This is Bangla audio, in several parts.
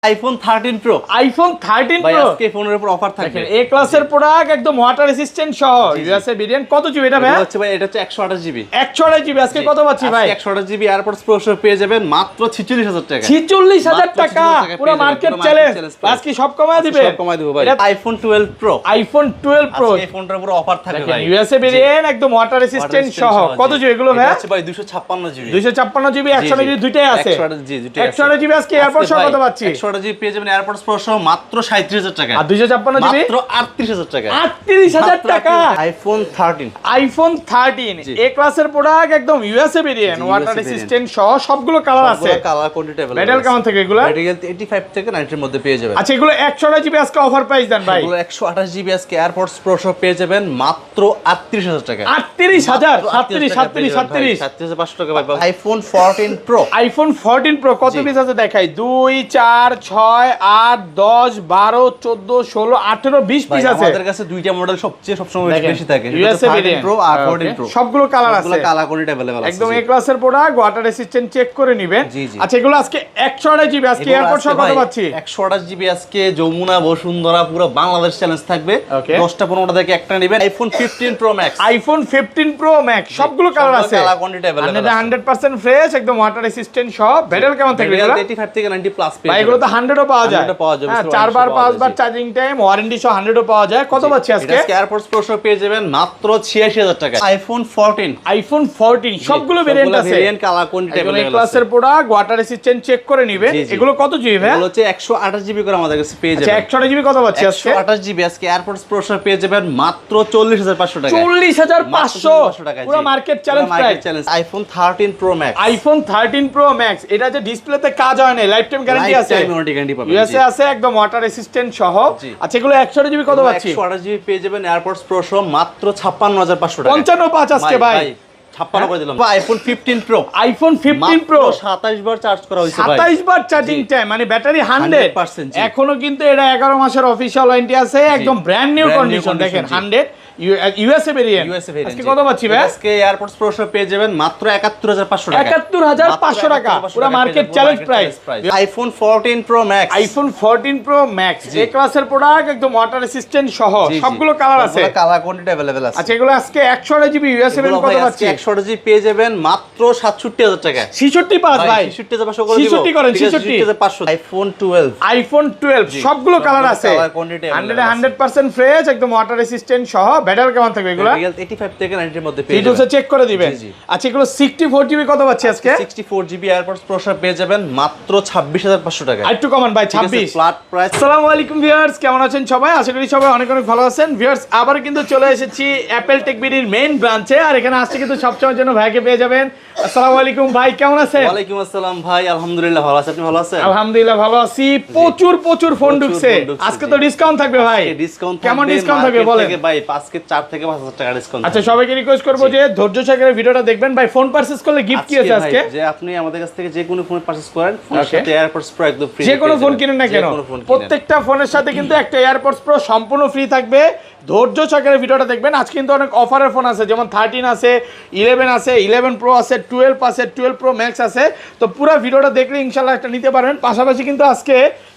IPhone 13 pro. আইফোন 13 ভাই প্রো আজকে ফোনের উপর অফার থাকবে। এ ক্লাসের প্রোডাক্ট একদম ওয়াটার রেসিস্ট্যান্ট সহ ইউএসএ ভেরিয়েন্ট। কত জিবি এটা ভাই? এটা হচ্ছে ভাই, এটা হচ্ছে 128 জিবি। 128 জিবি আজকে কত পাচ্ছি ভাই? 128 জিবি এয়ারপডস প্রো সহ পেয়ে যাবেন মাত্র 46000 টাকা। 46000 টাকা পুরো মার্কেট চ্যালেঞ্জ। আজকে সব কমায় দিবে। সব কমায় দিব ভাই। IPhone 12 pro. আইফোন 12 প্রো আজকে এই ফোনটার উপর অফার থাকবে ভাই। ইউএসএ ভেরিয়েন্ট একদম ওয়াটার রেসিস্ট্যান্ট সহ। কত জিবি এগুলো ভাই? এটা হচ্ছে ভাই 256 জিবি। 256 জিবি 128 জিবি দুইটাই আছে। 128 জি দুইটাই আছে। 128 জিবি আজকে এয়ারপডস সহ কত পাচ্ছি? 128 জিবি পেয়ে যাবেন এয়ারপডস প্রো সহ মাত্র 37000 টাকা। আর 256 জিবি মাত্র 38000 টাকা। 38000 টাকা। আইফোন 13। আইফোন 13 এ ক্লাসের প্রোডাক্ট একদম ইউএসএ ভেরিয়েন্ট ওয়াটার রেসিস্ট্যান্ট সহ সবগুলো কালার আছে। Colour quantity available. মেটাল কেমন থেকে এগুলো? মেটাল 85 থেকে 90 এর মধ্যে পেয়ে যাবেন। আচ্ছা এগুলো 128 জিবি আজকে অফার প্রাইস দেন ভাই। এগুলো 128 জিবি আজকে এয়ারপডস প্রো সহ পেয়ে যাবেন মাত্র 38000 টাকা। 38000 37500 টাকা ভাই। IPhone 14 pro. আইফোন 14 প্রো কত পিস আছে দেখাই? 2 4 6 8 10 12 14 16 18 20 পিস আছে। আমাদের কাছে দুইটা মডেল সবসময় বেশি থাকে। ইউএসএ 13 প্রো আর 14 প্রো সবগুলো কালার আছে। সবগুলো কালার কোয়ান্টিটি अवेलेबल আছে। একদম এ ক্লাসের প্রোডাক্ট ওয়াটার রেসিস্ট্যান্ট চেক করে নেবেন। আচ্ছা এগুলো আজকে 128 জিবি আজকে এয়ারপড সহ কত পাচ্ছি? 128 জিবি আজকে যমুনা বসুন্ধরা পুরো বাংলাদেশ চ্যালেঞ্জ থাকবে। 10টা 15টা থেকে একটা নেবেন। IPhone 15 pro max. IPhone 15 pro max সবগুলো কালার আছে। কালার কোয়ান্টিটি अवेलेबल আছে। 100% ফ্রেশ একদম ওয়াটার রেসিস্ট্যান্ট সব। ব্যাটারি কেমন থাকবে এগুলো? 85 থেকে 90 প্লাস পেয়ে ভাই এগুলো তো 100 ও পাওয়া যায়। 100 পাওয়া যাবে। 4 বার 5 বার চার্জিং টাইম ওয়ারেন্টি সহ 100 ও পাওয়া যায়। কত পাচ্ছি আজকে? আজকে এয়ারপডস প্রো সহ পেয়ে যাবেন মাত্র 86000 টাকা। আইফোন 14। আইফোন 14 সবগুলো ভেরিয়েন্ট আছে। ভেরিয়েন্ট কালার কোয়ান্টিটি এগুলো अवेलेबल আছে। ক্লাসের প্রোডাক্ট ওয়াটার রেসিস্ট্যান্ট চেক করে নেবেন। এগুলো কত জিবি ভাই? এগুলো হচ্ছে 128 জিবি করে আমাদের কাছে পেয়ে আচ্ছা যাবেন। 128 জিবি কত পাচ্ছি আজকে? 128 জিবি আজকে এয়ারপডস প্রো সহ পেয়ে যাবেন মাত্র 40500 টাকা। 40500 টাকা পুরো market challenge price. IPhone 13 pro max. IPhone 13 pro max এটা যে ডিসপ্লেতে কাজ হয় না, লাইফ টাইম গ্যারান্টি আছে। লাইফ টাইম গ্যারান্টি পাবেন। ইউএসএ আছে একদম ওয়াটার রেসিস্ট্যান্ট সহ। আচ্ছা এগুলো 128 জিবি কত পাচ্ছি? 128 জিবি পেয়ে যাবেন এয়ারপডস প্রো সহ মাত্র 56500 টাকা। 55 আজকে ভাই 56 করে দিলাম। IPhone 15 pro. আইফোন 15 প্রো 27 বার চার্জ করা হয়েছে ভাই। 27 বার চার্জিং টাইম মানে ব্যাটারি 100%। এখনো কিন্তু এটা 11 মাসের অফিশিয়াল ওয়ারেন্টি আছে। একদম ব্র্যান্ড নিউ কন্ডিশন দেখেন 100 ইউএসএ ভেরিয়েন্ট। আজকে কত পাচ্ছি ভাই? আজকে এয়ারপডস প্রো সহ পেয়ে যাবেন মাত্র 71500 টাকা। 71500 টাকা পুরো market challenge price. IPhone 14 pro max. IPhone 14 pro max A ক্লাসের প্রোডাক্ট একদম ওয়াটার রেসিস্ট্যান্ট সহ সবগুলো কালার আছে। কালার কোয়ান্টিটি अवेलेबल আছে। আচ্ছা এগুলো আজকে 128 জিবি ইউএসএ ভেরিয়েন্ট কত পাচ্ছি? 128 জিবি পেয়ে যাবেন মাত্র 67000 টাকা। 665 ভাই 67500 করে দিব। 66 করেন 66500। আইফোন 12। আইফোন 12 সবগুলো কালার আছে। 100% ফ্রেশ একদম ওয়াটার রেসিস্ট্যান্ট সহ। ব্যাটারি কেমন থাকবে এগুলো? 85 থেকে 90 এর মধ্যে পেয়ে যাবেন। চেক করে দিবেন। আচ্ছা এগুলো 64 জিবি কত পাচ্ছি আজকে? 64 জিবি এয়ারপডস প্রো সহ পেয়ে যাবেন মাত্র 26500 টাকা। একটু কমান ভাই 26 ফ্ল্যাট প্রাইস। আসসালামু আলাইকুম ভিউয়ার্স, কেমন আছেন সবাই? আশা করি সবাই অনেক অনেক ভালো আছেন। ভিউয়ার্স আবার কিন্তু চলে এসেছি অ্যাপল টেক বিডির মেইন ব্রাঞ্চে। আর এখানে আসছে কিন্তু সবসময়ের জন্য ভাইকে পেয়ে যাবেন। আসসালামু আলাইকুম ভাই, কেমন আছেন? ওয়ালাইকুম আসসালাম ভাই, আলহামদুলিল্লাহ ভালো আছি। আপনি ভালো আছেন? আলহামদুলিল্লাহ ভালো আছি। প্রচুর ফোন ঢুকছে। আজকে তো ডিসকাউন্ট থাকবে ভাই। ডিসকাউন্ট কেমন ডিসকাউন্ট থাকবে বলেন ভাই? আজকে 4 থেকে 5000 টাকা ডিসকাউন্ট। আচ্ছা সবাইকে রিকোয়েস্ট করব যে ধৈর্য সহকারে ভিডিওটা দেখবেন। ভাই ফোন পারচেজ করলে গিফট কি আছে আজকে? যে আপনি আমাদের কাছ থেকে যে কোনো ফোন পারচেজ করেন, ফোনের সাথে এয়ারপডস প্রো একদম ফ্রি। যে কোনো ফোন কিনেন না কেন, প্রত্যেকটা ফোনের সাথে কিন্তু একটা এয়ারপডস প্রো সম্পূর্ণ ফ্রি থাকবে। ধৈর্য সহকারে ভিডিওটা দেখবেন। আজ কিন্তু অনেক অফারের ফোন আছে, যেমন 13 আছে, 11 আছে, 11 প্রো আছে, 12 আছে, 12 প্রো ম্যাক্স আছে। তো পুরো ভিডিওটা দেখলে ইনশাআল্লাহ একটা নিতে পারবেন। পাশাপাশি কিন্তু আজকে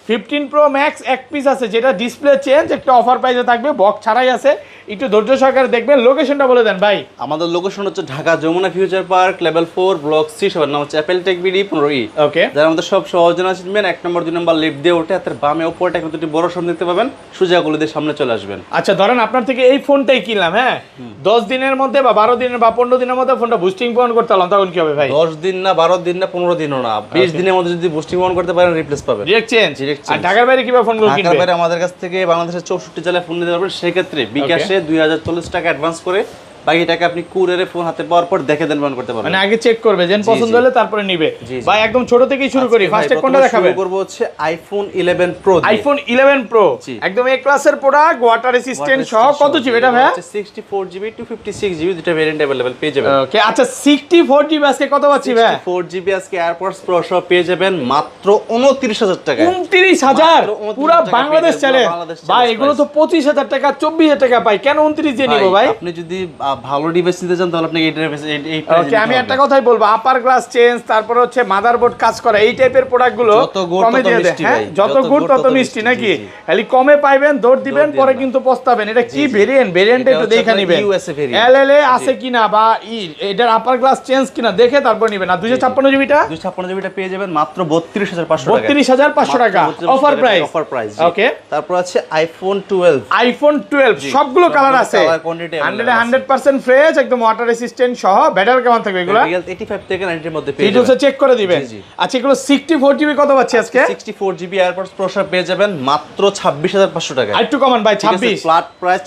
15 প্রো ম্যাক্স এক পিস আছে, যেটা ডিসপ্লে চেঞ্জ, একটা অফার প্রাইসে থাকবে, বক্স ছাড়াই আছে। একটু ধৈর্য সহকারে দেখবেন। লোকেশনটা বলে দেন ভাই। আমাদের লোকেশন হচ্ছে Dhaka Jamuna future park level 4 block C. সবার নাম হচ্ছে অ্যাপল টেক বিডি 15E। ওকে, যারা আমাদের সব সহজ জানা চিনবেন, 1 নম্বর 2 নম্বর লিফট দিয়ে উঠে হাতের বামে উপরটা কিন্তু একটি বড় সামনে দেখতে পাবেন, সোজা গলি দিয়ে সামনে চলে আসবেন। আচ্ছা ধরেন আপনার থেকে এই ফোনটাই কিনলাম, হ্যাঁ 10 দিনের মধ্যে বা 12 দিনের বা 15 দিনের মধ্যে ফোনটা বুস্টিং অন করতে হলাম, তখন কি হবে ভাই? 10 দিন না, 12 দিন না, 15 দিনও না, 20 দিনের মধ্যে যদি বুস্টিং অন করতে পারেন রিপ্লেস পাবেন। Direct change. আর ঢাকার বাইরে কিভাবে ফোনগুলো কিনবে? ঢাকার বাইরে আমাদের কাছ থেকে বাংলাদেশের 64 জেলায় ফোন নিতে পারবেন। সেই ক্ষেত্রে বিকাশে 2040 টাকা অ্যাডভান্স করে বাকি টাকা আপনি কুরিয়ারে ফোন হাতে পাওয়ার পর দেখে দেন করতে পারবেন। মানে আগে চেক করবে, যেন পছন্দ হলে তারপরে নিবে। ভাই একদম ছোট থেকেই শুরু করি। ফার্স্টে কোনটা দেখাবেন? শুরু করব হচ্ছে আইফোন 11 প্রো। আইফোন 11 প্রো একদম এ ক্লাসের প্রোডাক্ট, ওয়াটার রেসিস্ট্যান্ট সহ। কত জিবি এটা ভাই? 64 জিবি 256 জিবি দুটো ভেরিয়েন্ট अवेलेबल পেয়ে যাবেন। ওকে আচ্ছা 64 জিবি আজকে কত পাচ্ছি ভাই? 64 জিবি আজকে এয়ারপডস প্রো সহ পেয়ে যাবেন মাত্র 29000 টাকা। 29000 পুরো বাংলাদেশ চলে ভাই। এগুলো তো 25000 টাকা 24000 টাকা পাই, কেন 29 দিয়ে নিব ভাই? আপনি যদি ভালো ডিভাইস নিতে চান তাহলে আপনাকে এই ওকে, আমি একটা কথাই বলবো, আপার গ্লাস চেঞ্জ, তারপর হচ্ছে মাদারবোর্ড কাজ করা, এই টাইপের প্রোডাক্টগুলো কমে দিয়ে দেয়। হ্যাঁ, যত গুড় তত মিষ্টি নাকি, খালি কমে পাইবেন, দৌড় দিবেন, পরে কিন্তু পস্তাবেন। এটা কি ভেরিয়েন্ট একটু দেখে নেবেন, এলএলএ আছে কিনা বা এটার আপার গ্লাস চেঞ্জ কিনা দেখে তারপর নেবেন। আর 256 জিবিটা 256 জিবিটা পেয়ে যাবেন মাত্র 32500 টাকা। 32500 টাকা অফার প্রাইস। ওকে, তারপর আছে আইফোন 12 সবগুলো কালার আছে, 100% ফ্রেশ, একদম ওয়াটার রেসিস্ট্যান্ট সহ। ব্যাটারি কেমন থাকবে এগুলো? 85 থেকে 90 এর মধ্যে পেয়ে যাবেন, এটা চেক করে দিবেন। আচ্ছা, এগুলো 64 জিবি কত পাচ্ছি আজকে? 64 জিবি এয়ারপডস প্রো পেয়ে যাবেন মাত্র 26500 টাকা। একটু কমান ভাই, 26 ফ্ল্যাট প্রাইস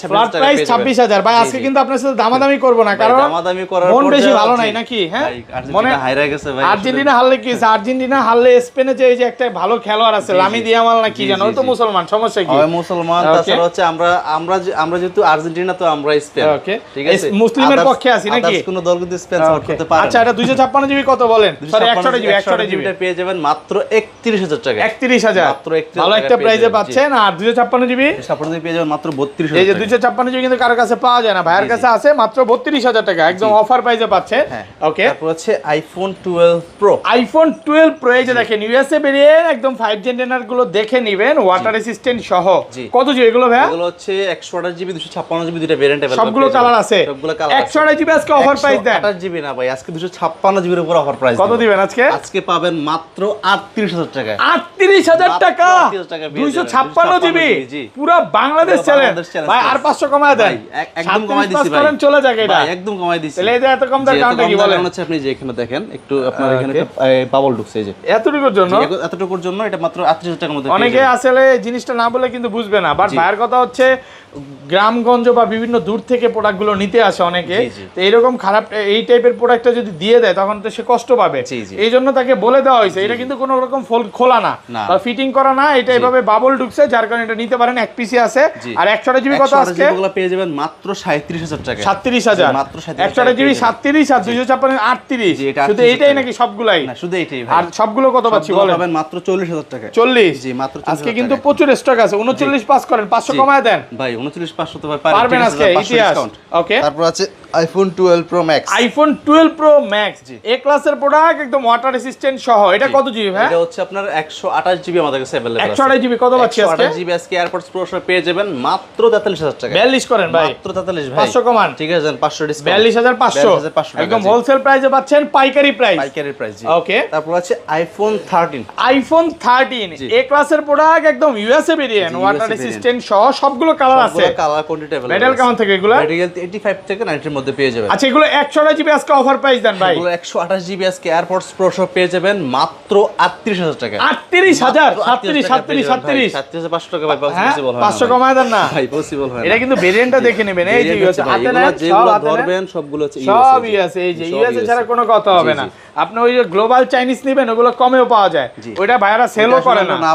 26000 ভাই। আজকে কিন্তু আপনার সাথে দামাদামি করব না, কারণ দামাদামি করার মন বেশি ভালো নাই নাকি? হ্যাঁ, মনে হাইরা গেছে ভাই। আর্জেন্টিনা হারলে কি, আর্জেন্টিনা হারলে স্পেনে যে এই যে একটা ভালো খেলোয়াড় আছে লামি দিয়ামাল না কি জানো, ও তো মুসলমান, সমস্যা কি? ওই মুসলমান, তাছাড়া হচ্ছে আমরা যেহেতু আর্জেন্টিনা তো আমরা স্পেন, ঠিক আছে, মুসলিমের পক্ষে আছি নাকি? কোন দল কিন্তু স্পেন সাপোর্ট করতে পারে না। আচ্ছা, এটা 256 জিবি কত বলেন? সরি, 100 জিবি পেয়ে যাবেন মাত্র 31000 টাকা। 31000 মাত্র 31000 ভালো একটা প্রাইসে পাচ্ছেন। আর 256 জিবি পেয়ে যাবেন মাত্র 32000। এই যে 256 জিবি কিন্তু কারো কাছে পাওয়া যায় না, ভাইয়ের কাছে আছে মাত্র 32000 টাকা, একদম অফার প্রাইসে পাচ্ছেন। ওকে, তারপর হচ্ছে আইফোন 12 প্রো। আইফোন 12 প্রো এই যে দেখেন, ইউএসএ বেরিয়ে একদম 5 জেনারেশন গুলো দেখে নেবেন, ওয়াটার রেসিস্ট্যান্ট সহ। কত জিবি এগুলো ভাই? এগুলো হচ্ছে 128 জিবি 256 জিবি দুটো ভেরিয়েন্ট अवेलेबल, সবগুলো কালার আছে। 128 জিবি আজকে অফার প্রাইস দেন। 128 জিবি না ভাই, আজকে 256 জিবির উপর অফার প্রাইস। কত দিবেন আজকে? আজকে পাবেন মাত্র 38000 টাকা। 38000 টাকা 256 জিবি, পুরো বাংলাদেশ চ্যালেঞ্জ ভাই। আর 500 কমায় দেন, একদম কমাই দিছি ভাই, চলে যাক এটা একদম কমাই দিছি। তাহলে এই যে এত কম দাম কারণটা কি বলেন? হচ্ছে আপনি যে এখানে দেখেন একটু আপনার এখানে বাবল ঢুকছে, এই যে এতটুকুর জন্য এটা মাত্র 38000 টাকার মধ্যে। অনেকে আসলে জিনিসটা না বলে কিন্তু বুঝবে না, বাট ভাইয়ের কথা হচ্ছে গ্রামগঞ্জ বা বিভিন্ন দূর থেকে প্রোডাক্টগুলো নিতে আসে অনেকে, তো এরকম খারাপ এই টাইপের প্রোডাক্টটা যদি দিয়ে দেয় তখন তো সে কষ্ট পাবে। এই জন্য তাকে বলে দেওয়া হয়েছে এটা কিন্তু কোনো রকম খোলা না বা ফিটিং করা না, এটা এইভাবে বাবল ঢুকছে, যার কারণে এটা নিতে পারেন। এক পিসি আছে। আর 128 জিবি কত আজকে? এগুলো পেয়ে যাবেন মাত্র 37000 টাকা। 37000 মাত্র 128 জিবি 37 আর 256 38। শুধু এইটাই নাকি সবগুলাই? না, শুধু এইটাই ভাই। আর সবগুলো কত পাচ্ছি বলেন? পাবেন মাত্র 40000 টাকা। 40? জি, মাত্র 40। আজকে কিন্তু প্রচুর স্টক আছে। 39 পাস করেন, 500 কমায় দেন ভাই। 29500 তো ভাই পারবেন আজকে, ইতিহাস। ওকে, তারপর আছে iPhone 12 pro max. IPhone 12 pro max A ক্লাসের প্রোডাক্ট, একদম ওয়াটার রেসিস্ট্যান্ট সহ। এটা কত জিবি ভাই? এটা হচ্ছে আপনার 128 জিবি আমাদের কাছে अवेलेबल আছে। 128 জিবি কত পাচ্ছি আজকে? 128 জিবি আজকে এয়ারপডস প্রো পেয়ে যাবেন মাত্র 43000 টাকা। 42 করেন ভাই, মাত্র 43 ভাই। 500 কমান, ঠিক আছে, 500 ডিসকাউন্ট। 42500 একদম হোলসেল প্রাইসে পাচ্ছেন, পাইকারি প্রাইস। জি। ওকে, তারপর আছে আইফোন 13। আইফোন 13 এ ক্লাসের প্রোডাক্ট, একদম ইউএসএ ভেরিয়েন্ট, ওয়াটার রেসিস্ট্যান্ট সহ, সবগুলো কালার আছে। Colour quantity available. মেটাল কেমন থেকে এগুলো? মেটাল 85 থেকে 90 এর মধ্যে পেয়ে যাবেন। আচ্ছা, এগুলো 128 জিবি আজকে অফার প্রাইস দেন ভাই। এগুলো 128 জিবি আজকে এয়ারপডস প্রো পেয়ে যাবেন মাত্র 38000 টাকা। 38000 37500 টাকা ভাই, পসিবল হয় না। 500 কমায় দেন না ভাই, পসিবল হয় না। এটা কিন্তু ভেরিয়েন্টটা দেখে নেবেন। এই যে ইউএসএ হাতে নেন, যেগুলো ধরবেন সবগুলো হচ্ছে সব ইউএসএ। এই যে ইউএসএ ছাড়া কোনো কথা হবে না। আপনি ওই যে গ্লোবাল চাইনিজ নেবেন, ওগুলো কমেও পাওয়া যায়, ওইটা ভাইরা সেলও করে না। না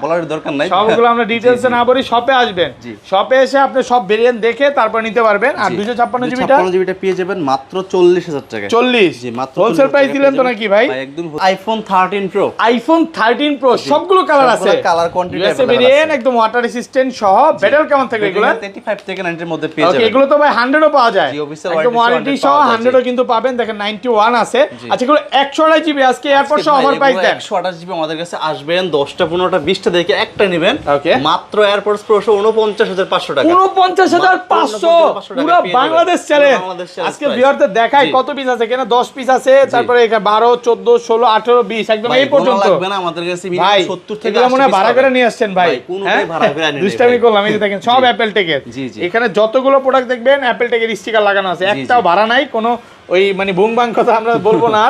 বলার দরকার নাই, সবগুলো আমরা ডিটেইলসে না বলি। শপে আসবেন, শপে এসে আপনি সব ভেরিয়েন্ট দেখে তারপর নিতে পারবেন। আর 256 জিবিটা পেয়ে যাবেন মাত্র 40000 টাকা। 40? জি, মাত্র হোলসেল প্রাইস দিলেন তো নাকি ভাই? একদম। IPhone 13 pro. আইফোন 13 প্রো সবগুলো কালার আছে, কালার কোয়ান্টিটি ইউএসএ ভেরিয়েন্ট, একদম ওয়াটার রেসিস্ট্যান্ট সহ। ব্যাটারি কেমন থাকে এগুলো? 85 থেকে 90 এর মধ্যে পেয়ে যাবেন। ওকে, এগুলো তো ভাই 100ও পাওয়া যায়, জি, অফিসিয়াল একদম ওয়ারেন্টি সহ 100ও কিন্তু পাবেন। দেখেন 91 আছে। আচ্ছা, এগুলো 128 জিবি আজকে এয়ারপড সহ অফার প্রাইস দেন। 128 জিবি আমাদের কাছে আসবেন 10টা 15টা 20টা দেখে একটা নেবেন, ওকে, মাত্র এয়ারপডস প্রো 49500 টাকা। 49500 পুরো বাংলাদেশ চ্যালেঞ্জ। আজকে ভিউয়ারদের দেখাই কত পিস আছে, কেন 10 পিস আছে, তারপরে এখানে 12 14 16 18 20 একদম এই পর্যন্ত লাগবে না আমাদের কাছে। ভাই 70 থেকে এগুলো মনে হয় ভাড়া করে নিয়ে আসছেন ভাই। কোনটাই ভাড়া করে আনেন। দুষ্টামি করলাম। এই যে দেখেন সব অ্যাপল টেকের, এখানে যতগুলো প্রোডাক্ট দেখবেন অ্যাপল টেকের স্টিকার লাগানো আছে, একটাও ভাড়া নাই। কোনো ওই মানে বুংবাং কথা আমরা বলবো না।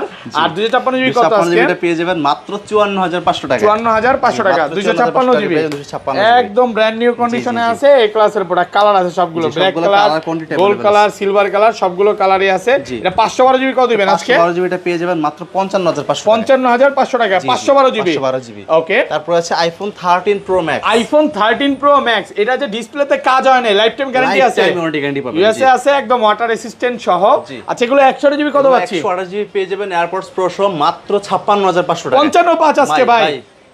আর 256 জিবি কত আছে? এটা পেয়ে যাবেন মাত্র 54500 টাকা। 54500 টাকা 256 জিবি, একদম ব্র্যান্ড নিউ কন্ডিশনে আছে। এই ক্লাসের প্রোডাক্ট, কালার আছে সবগুলো, black colour, gold colour, silver colour, সবগুলো কালারই আছে। এটা 512 জিবি কত দিবেন আজকে? 512 জিবি এটা পেয়ে যাবেন মাত্র 55500। 55500 টাকা 512 জিবি। ওকে, তারপর আছে iPhone 13 pro max. IPhone 13 pro max, এটা যে ডিসপ্লেতে কাজ হয় না, লাইফ টাইম গ্যারান্টি আছে, ইউএসএ আছে, একদম ওয়াটার রেসিস্ট্যান্ট সহ। আচ্ছা, এগুলো 128 জিবি কত পাচ্ছি? 128 জিবি পেয়ে যাবেন এয়ারপডস প্রো মাত্র 56500 টাকা। 55 আজকে ভাই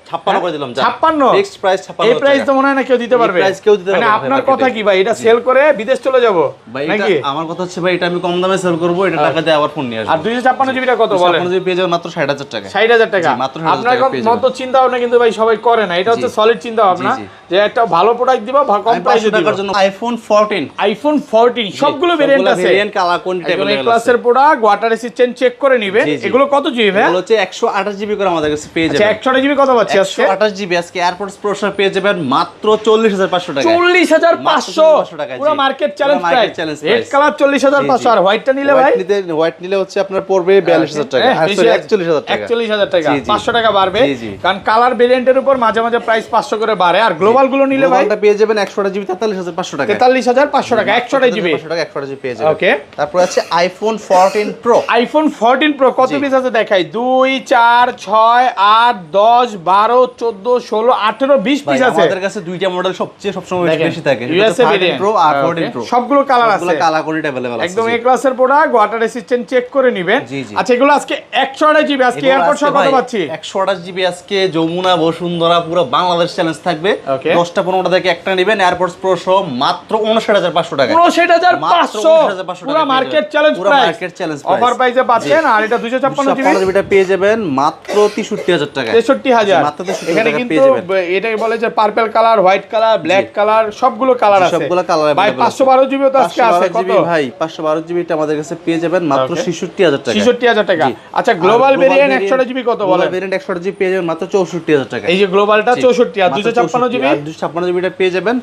56 করে দিলাম, 56 ফিক্সড প্রাইস 56। এই প্রাইস তো মনে হয় না কেউ দিতে পারবে, প্রাইস কেউ দিতে পারবে মানে না আপনার ভাই কথা কি ভাই, এটা সেল করে বিদেশ চলে যাব ভাই? নাকি? আমার কথা হচ্ছে ভাই, এটা আমি কম দামে সেল করব, এটা টাকা দিয়ে আবার ফোন নিয়ে আসব। আর 256 জিবিটা কত বলেন? 256 জিবি পেয়ে যাবেন মাত্র 60000 টাকা। 60000 টাকা মাত্র 60000 আপনার টাকা পেয়ে যাবেন। মতো চিন্তা ভাবনা কিন্তু ভাই সবাই করে না, এটা হচ্ছে সলিড চিন্তা ভাবনা যে একটা ভালো প্রোডাক্ট দিবা কম প্রাইসে দিবা। টাকার জন্য আইফোন 14, আইফোন 14 সবগুলো ভেরিয়েন্ট আছে, ভেরিয়েন্ট কালার কোয়ান্টিটি এই ক্লাসের প্রোডাক্ট ওয়াটার রেসিস্ট্যান্ট চেক করে নেবেন। এগুলো কত জিবি ভাই? এগুলো হচ্ছে 128 জিবি করে আমাদের কাছে পেয়ে আচ্ছা যাবেন। 128 জিবি কত পাচ্ছি আজকে? 128 জিবি আজকে এয়ারপোর্টস প্রো পেয়ে যাবেন মাত্র 40500 টাকা। 40500 টাকা, পুরো জি। মার্কেট চ্যালেঞ্জ পুরো price. market challenge red price। Colour 40500 আর হোয়াইটটা নিলে ভাই হোয়াইট নিলে হচ্ছে আপনার পড়বে 42000 টাকা, আর সরি 41000 টাকা। 41000 টাকা, জি, জি। 500 টাকা বাড়বে, জি, জি। কারণ কালার ভেরিয়েন্টের উপর মাঝে মাঝে প্রাইস 500 করে বাড়ে। আর গ্লোবাল গুলো নিলে ভাই গ্লোবালটা পেয়ে যাবেন 128 জিবি 43500 টাকা। 43500 টাকা 128 জিবি। 500 টাকা 128 জিবি পেয়ে যাবেন। ওকে, তারপর আছে আইফোন 14 প্রো। আইফোন 14 প্রো কত পিস আছে দেখাই? 2 4 6 8 10 12 14 16 18 20 ভাই পিস আছে। আমাদের কাছে দুইটা মডেল সবসময় দেখেন, বেশি থাকে, USA 13 variant। প্রো আর 14 Okay, প্রো। সবগুলো কালার আছে, সবগুলো কালার কোয়ান্টিটি अवेलेबल আছে। একদম এ ক্লাসের প্রোডাক্ট, ওয়াটার রেসিস্ট্যান্ট চেক করে নেবেন। জি, জি। আচ্ছা এগুলো আজকে 128 জিবি, আজকে এগুলো এয়ারপোর্ট আজকে সহ কত ভাই পাচ্ছি? 128 জিবি আজকে যমুনা বসুন্ধরা পুরো বাংলাদেশ চ্যালেঞ্জ থাকবে। Okay। 10টা 15টা থেকে একটা নেবেন এয়ারপোর্টস প্রো সহ মাত্র 59500 টাকা। 59500 পুরো মার্কেট চ্যালেঞ্জ পুরো প্রাইস, মার্কেট চ্যালেঞ্জ অফার প্রাইসে পাচ্ছেন। আর এটা 256 জিবি জিবিটা পেয়ে যাবেন মাত্র 63000 টাকা। 63000 মাত্র 63000 এখানে টাকা কিন্তু পেয়ে যাবেন। এটাকে বলে যে purple colour, white colour, black colour, সবগুলো কালার আছে। সবগুলো কালার ভাই 512 জিবি তো আজকে আছে কত? জিবি ভাই 512 জিবিটা আমাদের কাছে পেয়ে যাবেন মাত্র 66000 টাকা। 66000 টাকা। আচ্ছা গ্লোবাল ভেরিয়েন্ট 128 জিবি কত বলে? ভেরিয়েন্ট 128 জিবি পেয়ে যাবেন মাত্র 64000 টাকা। এই যে গ্লোবালটা 64 আর 256 জিবি, আর 256 জিবিটা পেয়ে যাবেন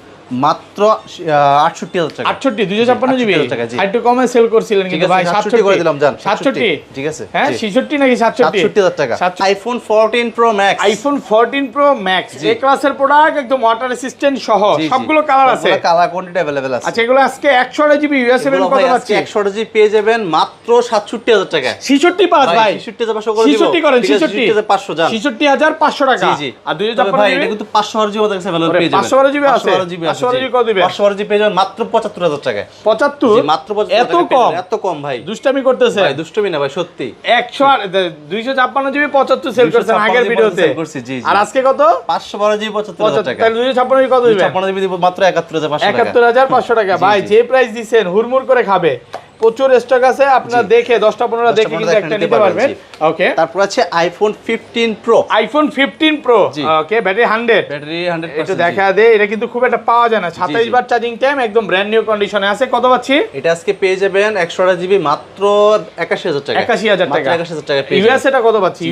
মাত্র 68000 টাকা। 68 256 জিবি 68,000 টাকা, জি। একটু কমে সেল করছিলেন ঠিক কিন্তু আছে, ভাই 67 করে দিলাম জান। 67 ঠিক আছে, হ্যাঁ জি। 66 নাকি 67? 67000 টাকা। IPhone 14 pro max. IPhone 14 pro max এই ক্লাসের প্রোডাক্ট, একদম ওয়াটার রেসিস্ট্যান্ট সহ সবগুলো কালার আছে। সবগুলো কালার কোয়ান্টিটি अवेलेबल আছে। আচ্ছা এগুলো আজকে 128 জিবি ইউএসএ এগুলো কত ভাই পাচ্ছি? আজকে 128 জিবি পেয়ে যাবেন মাত্র 67000 টাকা। 66 পাঁচ ভাই 66500 করে দিব। 66 করেন, 66500 জান। 66500 টাকা। জি, জি। আর তবে ভাই 256 এটা জিবি কিন্তু 512 জিবি আমাদের কাছে अवेलेबल পেয়ে যাবেন। 512 জিবি আছে। 512 জিবি আছে। 512 জিবি কত দিবেন? 512 জিবি পেয়ে যাবেন মাত্র 75000 টাকা। 75 জি, মাত্র 75 এত কম? এত কম ভাই। দুষ্টামি করতেছে ভাই দুষ্টমি না ভাই, সত্যি। 256 জিবি 75 সেল করছেন 256 আগের জিবি ভিডিওতে। সেল করছি, জি, জি। আর আজকে কত? 512 জিবি 75000 টাকা। তাহলে 256 জিবি কত দিবেন? 256 জিবি দিব মাত্র 71500 টাকা। 71500 টাকা। ভাই যে প্রাইস দিছেন হুড়মুড় করে খাবে, প্রচুর স্টক আছে, আপনারা দেখে 10টা 15টা দেখে কিন্তু একটা নিতে পারবেন। ওকে, তারপর আছে আইফোন 15 প্রো। আইফোন 15 প্রো, ওকে, ব্যাটারি 100, ব্যাটারি একটু 100%। দেখা দে, এটা কিন্তু খুব একটা পাওয়া যায় না। 27 বার চার্জিং টাইম, একদম ব্র্যান্ড নিউ কন্ডিশনে আছে। কত পাচ্ছি? এটা আজকে পেয়ে যাবেন 128 জিবি মাত্র 81000 টাকা। 81000 টাকা। 81000 টাকা পেয়ে যাবেন। ইউএসএ টা কত পাচ্ছি?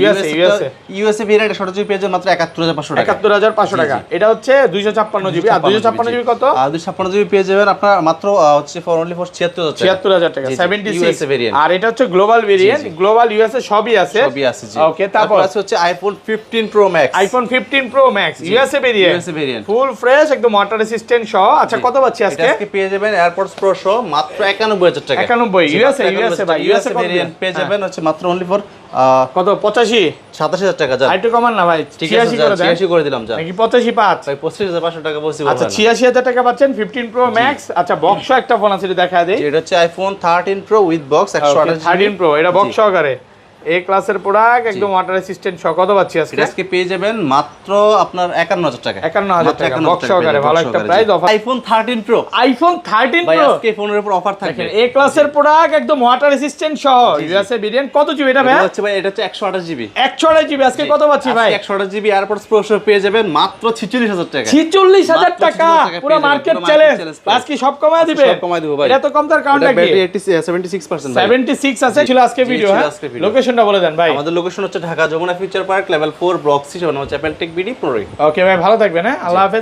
ইউএসএ ভেরিয়েন্ট 128 জিবি পেয়ে যাবেন মাত্র 71500 টাকা। 71500 টাকা। এটা হচ্ছে 256 জিবি। আর 256 জিবি কত? আর 256 জিবি পেয়ে যাবেন আপনার মাত্র হচ্ছে ফর অনলি ফর 76000 টাকা। 76000 টাকা, জি, জি, 76। USA variant। আর এটা হচ্ছে গ্লোবাল ভেরিয়েন্ট, গ্লোবাল ইউএসএ সবই আছে। সবই আছে, জি। ওকে, তারপর তারপর আছে হচ্ছে iPhone 15 pro max. IPhone 15 pro max USA variant, USA variant। Full fresh, একদম ওয়াটার রেসিস্ট্যান্ট সহ। আচ্ছা কত পাচ্ছি এটা আজকে? আজকে পেয়ে যাবেন এয়ারপডস প্রো সহ মাত্র 91000 টাকা। 91 ইউএসএ ভাই, ইউএসএ ভেরিয়েন্ট পেয়ে যাবেন হচ্ছে মাত্র অনলি ফর কত? 85 27000 টাকা যান। আইটু কমান না ভাই, ঠিক আছে 86 করে দেন 86 করে দিলাম যান। নাকি 85 পাঁচ? ভাই 25500 টাকা বলছি। আচ্ছা 86000 টাকা পাচ্ছেন 15 প্রো ম্যাক্স। আচ্ছা বক্স একটা ফোন আছে, এটা দেখা দেই। এটা হচ্ছে iPhone 13 pro with box 128 13 pro, এটা বক্স সহকারে এই ক্লাসের প্রোডাক্ট, একদম ওয়াটার রেসিস্ট্যান্ট সহ। কত পাচ্ছি আজকে? এটা আজকে পেয়ে যাবেন মাত্র আপনার 51000 টাকা। 51000 টাকা বক্স সহকারে, ভালো একটা price offer. IPhone 13 pro, iPhone 13 ভাই প্রো আজকে ফোনের উপর অফার থাকবে। দেখেন এই ক্লাসের প্রোডাক্ট, একদম ওয়াটার রেসিস্ট্যান্ট সহ ইউএসএ ভেরিয়েন্ট। কত জিবি এটা ভাই? এটা হচ্ছে ভাই এটা হচ্ছে 128 জিবি। 128 জিবি আজকে কত পাচ্ছি ভাই? 128 জিবি এয়ারপডস প্রো সহ পেয়ে যাবেন মাত্র 46000 টাকা। 46000 মাত্র টাকা, 46000 টাকা পুরো পেয়ে যাবেন, মার্কেট পুরো চ্যালেঞ্জ। market challenge আজকে সব কমায় দিবে? সব কমায় দিব ভাই। এটা তো কম, তার কাউন্টার কি? ব্যাটারি 76% ভাই। 76 আছে, ছিল আজকে জি, ভিডিও। ছিল হ্যাঁ, আজকে ভিডিও। লোকেশনটা বলে দেন ভাই। আমাদের লোকেশন হচ্ছে Dhaka Jamuna future park level 4 block C, হচ্ছে অ্যাপেল টেক বিডি 15। ওকে ভাই, ভালো থাকবেন। হ্যাঁ, আল্লাহ হাফেজ।